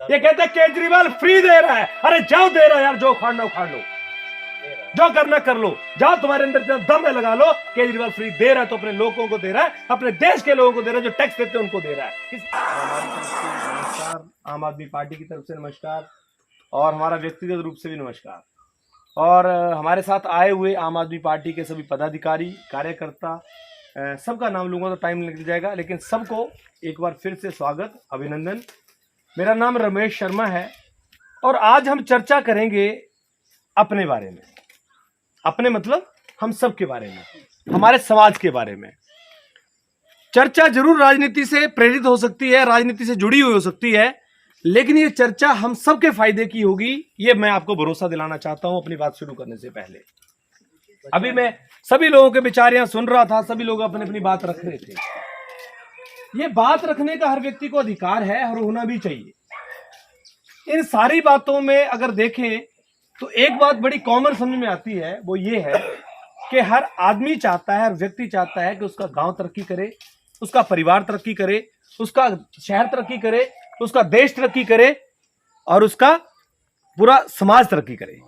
ये कहते हैं केजरीवाल फ्री दे रहा है। अरे जाओ दे रहा है यार, जो उखाड़ना उखाड़ लो, जो करना कर लो, जाओ तुम्हारे अंदर इतना दम है लगा लो। केजरीवाल फ्री दे रहा है तो अपने लोगों को दे रहा है, अपने देश के लोगों को दे रहा है, जो टैक्स देते हैं उनको दे रहा है। नमस्कार, आम आदमी पार्टी की तरफ से नमस्कार और हमारा व्यक्तिगत रूप से भी नमस्कार। और हमारे साथ आए हुए आम आदमी पार्टी के सभी पदाधिकारी, कार्यकर्ता, सबका नाम लूंगा तो टाइम लग जाएगा, लेकिन सबको एक बार फिर से स्वागत, अभिनंदन। मेरा नाम रमेश शर्मा है और आज हम चर्चा करेंगे अपने बारे में। अपने मतलब हम सब के बारे में, हमारे समाज के बारे में। चर्चा जरूर राजनीति से प्रेरित हो सकती है, राजनीति से जुड़ी हुई हो सकती है, लेकिन ये चर्चा हम सबके फायदे की होगी, ये मैं आपको भरोसा दिलाना चाहता हूं अपनी बात शुरू करने से पहले। अभी मैं सभी लोगों के विचार यहां सुन रहा था, सभी लोग अपनी अपनी बात रख रहे थे। ये बात रखने का हर व्यक्ति को अधिकार है और होना भी चाहिए। इन सारी बातों में अगर देखें तो एक बात बड़ी कॉमन समझ में आती है, वो ये है कि हर आदमी चाहता है, हर व्यक्ति चाहता है कि उसका गांव तरक्की करे, उसका परिवार तरक्की करे, उसका शहर तरक्की करे, उसका देश तरक्की करे और उसका पूरा समाज तरक्की करे।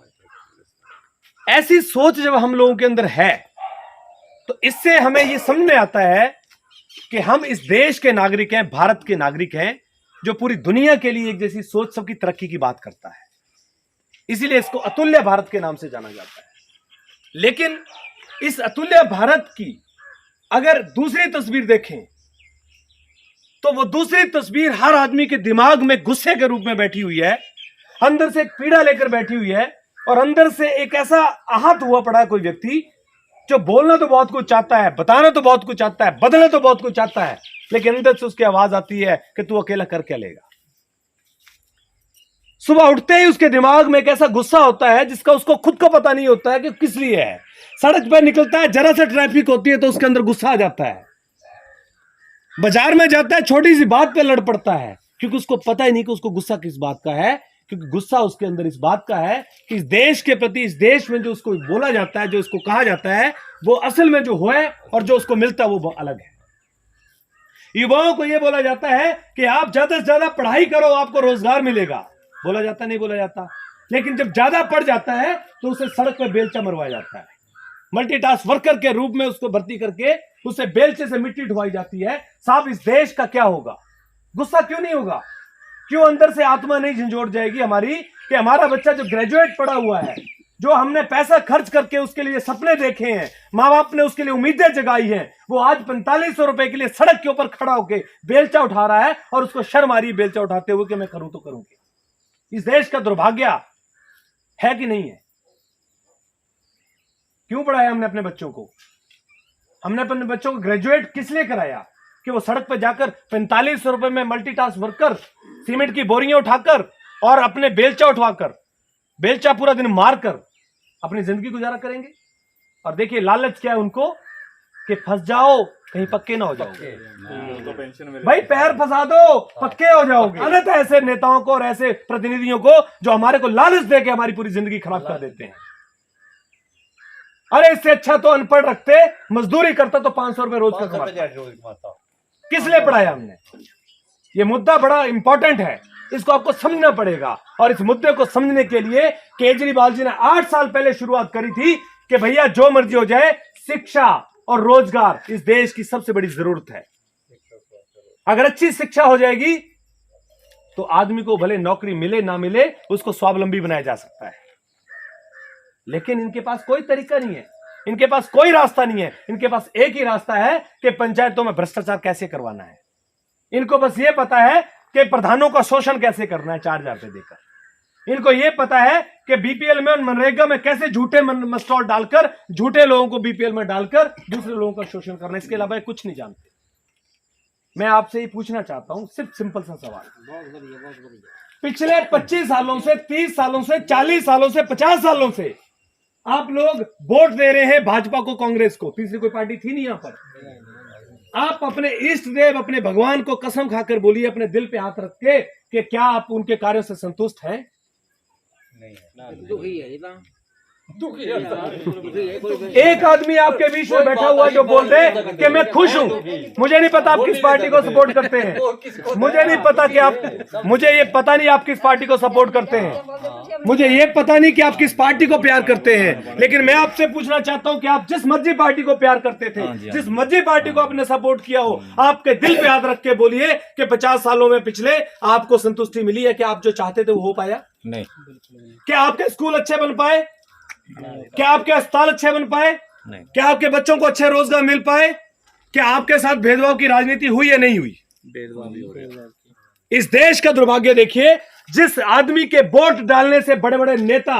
ऐसी सोच जब हम लोगों के अंदर है तो इससे हमें यह समझ में आता है कि हम इस देश के नागरिक हैं, भारत के नागरिक हैं, जो पूरी दुनिया के लिए एक जैसी सोच सबकी तरक्की की बात करता है। इसीलिए इसको अतुल्य भारत के नाम से जाना जाता है। लेकिन इस अतुल्य भारत की अगर दूसरी तस्वीर देखें तो वो दूसरी तस्वीर हर आदमी के दिमाग में गुस्से के रूप में बैठी हुई है, अंदर से एक पीड़ा लेकर बैठी हुई है और अंदर से एक ऐसा आहत हुआ पड़ा है कोई व्यक्ति जो बोलना तो बहुत कुछ चाहता है, बताना तो बहुत कुछ चाहता है, बदलना तो बहुत कुछ चाहता है, लेकिन अंदर से उसकी आवाज आती है कि तू अकेला कर क्या लेगा। सुबह उठते ही उसके दिमाग में एक ऐसा गुस्सा होता है जिसका उसको खुद को पता नहीं होता है कि किस लिए है। सड़क पर निकलता है, जरा सा ट्रैफिक होती है तो उसके अंदर गुस्सा आ जाता है। बाजार में जाता है, छोटी सी बात पे लड़ पड़ता है, क्योंकि उसको पता ही नहीं कि उसको गुस्सा किस बात का है। क्योंकि गुस्सा उसके अंदर इस बात का है कि इस देश के प्रति, इस देश में जो उसको बोला जाता है, जो उसको कहा जाता है, वो असल में जो है और जो उसको मिलता है वो अलग है। युवाओं को यह बोला जाता है कि आप ज्यादा से ज्यादा पढ़ाई करो, आपको रोजगार मिलेगा। बोला जाता नहीं बोला जाता, लेकिन जब ज्यादा पढ़ जाता है तो उसे सड़क पर बेलचा मरवाया जाता है। मल्टीटास्क वर्कर के रूप में उसको भर्ती करके उसे बेलचे से मिट्टी ढुवाई जाती है। साहब, इस देश का क्या होगा? गुस्सा क्यों नहीं होगा? क्यों अंदर से आत्मा नहीं झंझोड़ जाएगी हमारी कि हमारा बच्चा जो ग्रेजुएट पढ़ा हुआ है, जो हमने पैसा खर्च करके उसके लिए सपने देखे हैं, माँ बाप ने उसके लिए उम्मीदें जगाई हैं, वो आज 4500 रुपए के लिए सड़क के ऊपर खड़ा होकर बेलचा उठा रहा है और उसको शर्म आ रही है बेलचा उठाते हुए कि मैं करूं तो करूंगी। इस देश का दुर्भाग्य है कि नहीं है? क्यों पढ़ाया हमने अपने बच्चों को? हमने अपने बच्चों को ग्रेजुएट किस लिए कराया? कि वो सड़क पर जाकर 4500 रुपए में मल्टीटास्क वर्कर सीमेंट की बोरियां उठाकर और अपने बेलचा उठवाकर, बेलचा पूरा दिन मारकर अपनी जिंदगी गुजारा करेंगे। और देखिए लालच क्या है उनको कि फंस जाओ, कहीं पक्के ना हो जाओगे। भाई पैर फंसा दो, पक्के हो जाओगे। अन्यथा ऐसे नेताओं को और ऐसे प्रतिनिधियों को जो हमारे को लालच देके हमारी पूरी जिंदगी खराब कर देते हैं। अरे इससे अच्छा तो अनपढ़ रखते, मजदूरी करता तो 500 रुपए रोज का कमाता। किस लिए पढ़ाया हमने? ये मुद्दा बड़ा इंपॉर्टेंट है, इसको आपको समझना पड़ेगा। और इस मुद्दे को समझने के लिए केजरीवाल जी ने 8 साल पहले शुरुआत करी थी कि भैया जो मर्जी हो जाए, शिक्षा और रोजगार इस देश की सबसे बड़ी जरूरत है। अगर अच्छी शिक्षा हो जाएगी तो आदमी को भले नौकरी मिले ना मिले, उसको स्वावलंबी बनाया जा सकता है। लेकिन इनके पास कोई तरीका नहीं है, इनके पास कोई रास्ता नहीं है। इनके पास एक ही रास्ता है कि पंचायतों में भ्रष्टाचार कैसे करवाना है। इनको बस यह पता है कि प्रधानों का शोषण कैसे करना है 4000 रुपए देकर। इनको यह पता है कि बीपीएल में और मनरेगा में कैसे झूठे मस्टॉल डालकर, झूठे लोगों को बीपीएल में डालकर दूसरे लोगों का शोषण करना। इसके अलावा कुछ नहीं जानते। मैं आपसे ये पूछना चाहता हूं, सिर्फ सिंपल सा सवाल। पिछले 25 सालों से, 30 सालों से, 40 सालों से, 50 सालों से आप लोग वोट दे रहे हैं भाजपा को, कांग्रेस को। तीसरी कोई पार्टी थी नहीं यहां पर। आप अपने इष्ट देव, अपने भगवान को कसम खाकर बोलिए, अपने दिल पे हाथ रख के, कि क्या आप उनके कार्यों से संतुष्ट हैं? नहीं। एक आदमी आपके बीच में बैठा हुआ जो बोल दे कि मैं खुश हूं, मुझे नहीं पता आप किस पार्टी को सपोर्ट करते हैं, मुझे नहीं पता कि आप, मुझे ये पता नहीं आप किस पार्टी को सपोर्ट करते हैं, मुझे ये पता नहीं कि आप किस पार्टी को प्यार करते हैं, लेकिन मैं आपसे पूछना चाहता हूं कि आप जिस मर्जी पार्टी को प्यार करते थे, जिस मर्जी पार्टी को आपने सपोर्ट किया हो, आपके दिल पे हाथ रख के बोलिए कि 50 सालों में पिछले आपको संतुष्टि मिली है कि आप जो चाहते थे वो हो पाया? नहीं। क्या आपके स्कूल अच्छे बन पाए? क्या आपके अस्पताल अच्छे बन पाए? नहीं। क्या आपके बच्चों को अच्छे रोजगार मिल पाए? क्या आपके साथ भेदभाव की राजनीति हुई या नहीं हुई? इस देश का दुर्भाग्य देखिए, जिस आदमी के वोट डालने से बड़े बड़े नेता,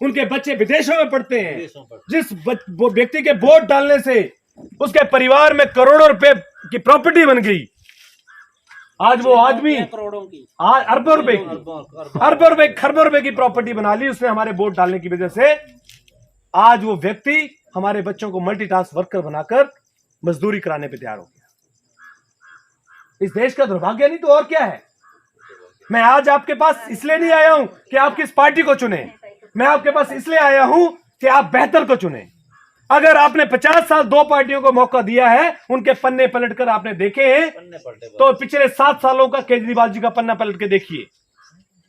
उनके बच्चे विदेशों में पढ़ते हैं, जिस व्यक्ति के वोट डालने से उसके परिवार में करोड़ों रुपए की प्रॉपर्टी बन गई, आज वो आदमी आज अरबों रुपए खरबों रुपए की प्रॉपर्टी बना ली उसने हमारे वोट डालने की वजह से। आज वो व्यक्ति हमारे बच्चों को मल्टीटास्क वर्कर बनाकर मजदूरी कराने पे तैयार हो गया। इस देश का दुर्भाग्य नहीं तो और क्या है। मैं आज आपके पास इसलिए नहीं आया हूं कि आप किस पार्टी को चुने, मैं आपके पास इसलिए आया हूं कि आप बेहतर को चुने। अगर आपने 50 साल दो पार्टियों को मौका दिया है, उनके पन्ने पलटकर आपने देखे हैं, तो पिछले 7 सालों का केजरीवाल जी का पन्ना पलट के देखिए।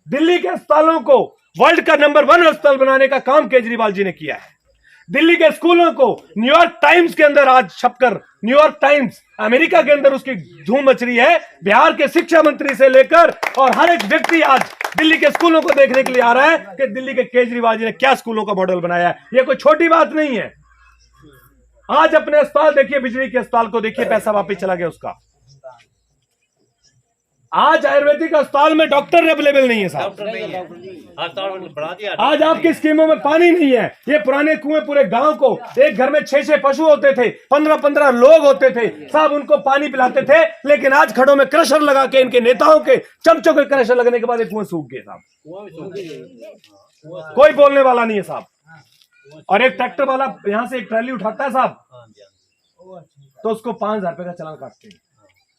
दिल्ली के अस्पतालों को वर्ल्ड का नंबर 1 अस्पताल बनाने का काम केजरीवाल जी ने किया है। दिल्ली के स्कूलों को न्यूयॉर्क टाइम्स के अंदर आज छपकर, न्यूयॉर्क टाइम्स अमेरिका के अंदर उसकी धूम मच रही है। बिहार के शिक्षा मंत्री से लेकर और हर एक व्यक्ति आज दिल्ली के स्कूलों को देखने के लिए आ रहा है कि दिल्ली के केजरीवाल जी ने क्या स्कूलों का मॉडल बनाया है। यह कोई छोटी बात नहीं है। आज अपने अस्पताल देखिए, बिजली के अस्पताल को देखिए, पैसा वापस चला गया उसका। आज आयुर्वेदिक अस्पताल में डॉक्टर अवेलेबल नहीं है साहब। आज आपकी स्कीमों में पानी नहीं है। ये पुराने कुएं पूरे गांव को, एक घर में 6-6 पशु होते थे, 15-15 लोग होते थे साहब, उनको पानी पिलाते थे। लेकिन आज खड़ों में क्रशर लगा के, इनके नेताओं के चमचों के क्रशर लगने के बाद एक कुएं सूख गए साहब। कोई बोलने वाला नहीं है साहब। और एक ट्रैक्टर वाला यहां से एक ट्रैली उठाता है साहब, तो उसको 5,000 रुपए का चालान काटते हैं।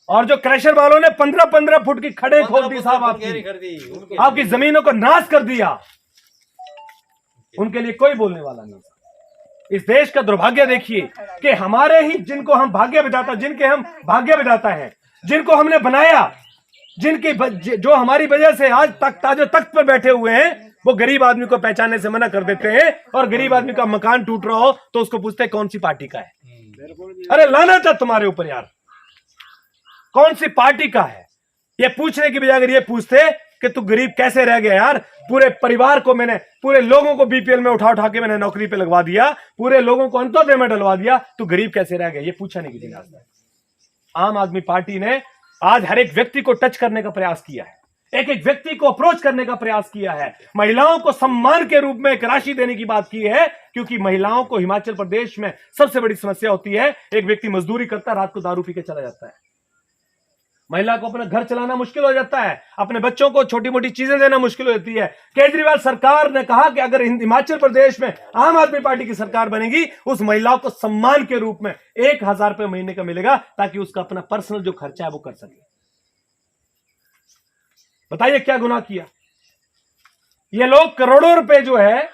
और जो क्रशर वालों ने 15-15 फुट की खड़े खोल दी साहब, आपकी जमीनों को नाश कर दिया, उनके लिए कोई बोलने वाला नहीं। इस देश का दुर्भाग्य देखिए कि हमारे ही जिनको हम भाग्य विधाता हैं, जिनको हमने बनाया, जिनकी जो हमारी वजह से आज तक ताजो तख्त पर बैठे हुए हैं, वो गरीब आदमी को पहचानने से मना कर देते हैं। और गरीब आदमी का मकान टूट रहा हो तो उसको पूछते हैं कौन सी पार्टी का है। अरे लानत है तुम्हारे ऊपर यार, कौन सी पार्टी का है। ये पूछने की बजाय अगर ये पूछते कि तू गरीब कैसे रह गया यार, पूरे परिवार को मैंने, पूरे लोगों को बीपीएल में उठा के मैंने नौकरी पे लगवा दिया, पूरे लोगों को अंत्योदय में डलवा दिया, तू गरीब कैसे रह गया, ये पूछा नहीं किसी ने। आम आदमी पार्टी ने आज हर एक व्यक्ति को टच करने का प्रयास किया है, एक एक व्यक्ति को अप्रोच करने का प्रयास किया है। महिलाओं को सम्मान के रूप में एक राशि देने की बात की है, क्योंकि महिलाओं को हिमाचल प्रदेश में सबसे बड़ी समस्या होती है, एक व्यक्ति मजदूरी करता है, रात को दारू पी के चला जाता है, महिला को अपना घर चलाना मुश्किल हो जाता है, अपने बच्चों को छोटी मोटी चीजें देना मुश्किल हो जाती है। केजरीवाल सरकार ने कहा कि अगर हिमाचल प्रदेश में आम आदमी पार्टी की सरकार बनेगी, उस महिला को सम्मान के रूप में 1,000 रुपए महीने का मिलेगा, ताकि उसका अपना पर्सनल जो खर्चा है वो कर सके। बताइए क्या गुनाह किया। ये लोग करोड़ों रुपए जो है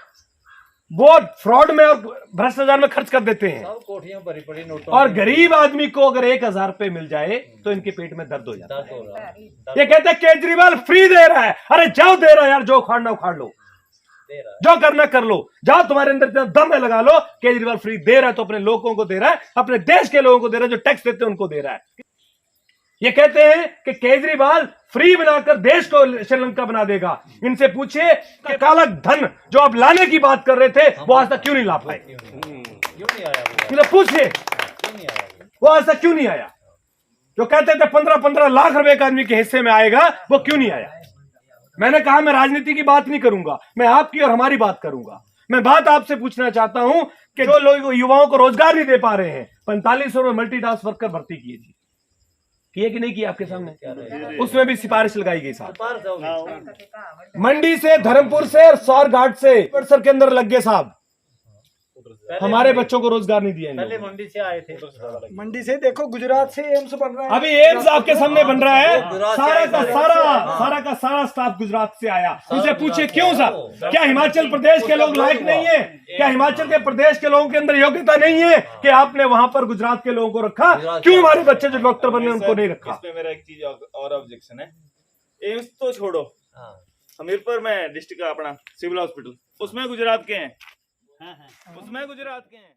वो फ्रॉड में और भ्रष्टाचार में खर्च कर देते हैं, और गरीब आदमी को अगर 1,000 रुपए मिल जाए तो इनके पेट में दर्द हो जाता है। ये कहते हैं केजरीवाल फ्री दे रहा है। अरे जाओ, दे रहा है यार, जो उखाड़ना उखाड़ लो, जो करना कर लो, जाओ, तुम्हारे अंदर इतना दम है लगा लो। केजरीवाल फ्री दे रहा है तो अपने लोगों को दे रहा है, अपने देश के लोगों को दे रहा है, जो टैक्स देते हैं उनको दे रहा है। ये कहते हैं कि केजरीवाल फ्री बनाकर देश को श्रीलंका बना देगा। इनसे पूछिए कि काला धन जो आप लाने की बात कर रहे थे वो आज तक क्यों नहीं ला पाए, पूछिए वो आज तक क्यों नहीं आया। जो कहते थे 15-15 लाख रुपए का आदमी के हिस्से में आएगा, वो क्यों नहीं आया। मैंने कहा मैं राजनीति की बात नहीं करूंगा, मैं आपकी और हमारी बात करूंगा। मैं बात आपसे पूछना चाहता हूं कि जो लोग युवाओं को रोजगार नहीं दे पा रहे हैं, 4500 में मल्टीटास्क वर्कर भर्ती किए थी, किए कि नहीं किए आपके सामने, उसमें भी सिफारिश लगाई गई साहब। मंडी से, धर्मपुर से और सौरघाट से के अंदर लग गए साहब। हमारे बच्चों को रोजगार नहीं दिया इन पहले लोगों ने। मंडी से आए थे। मंडी से देखो, गुजरात से एम्स बन रहा है। अभी एम्स आपके सामने बन रहा है, गुजरात से सारा आए का थे। सारा स्टाफ गुजरात से आया। उनसे पूछे क्यों साहब, क्या हिमाचल प्रदेश के लोग लायक नहीं है? क्या हिमाचल के प्रदेश के लोगों के अंदर योग्यता नहीं है कि आपने वहां पर गुजरात के लोगों को रखा? क्यों हमारे बच्चे जो डॉक्टर बने उनको नहीं रखा? इसमें मेरा एक चीज और ऑब्जेक्शन है। एम्स तो छोड़ो, हमीरपुर में डिस्ट्रिक्ट का अपना सिविल हॉस्पिटल, उसमें गुजरात के हैं, उसमें गुजरात के हैं।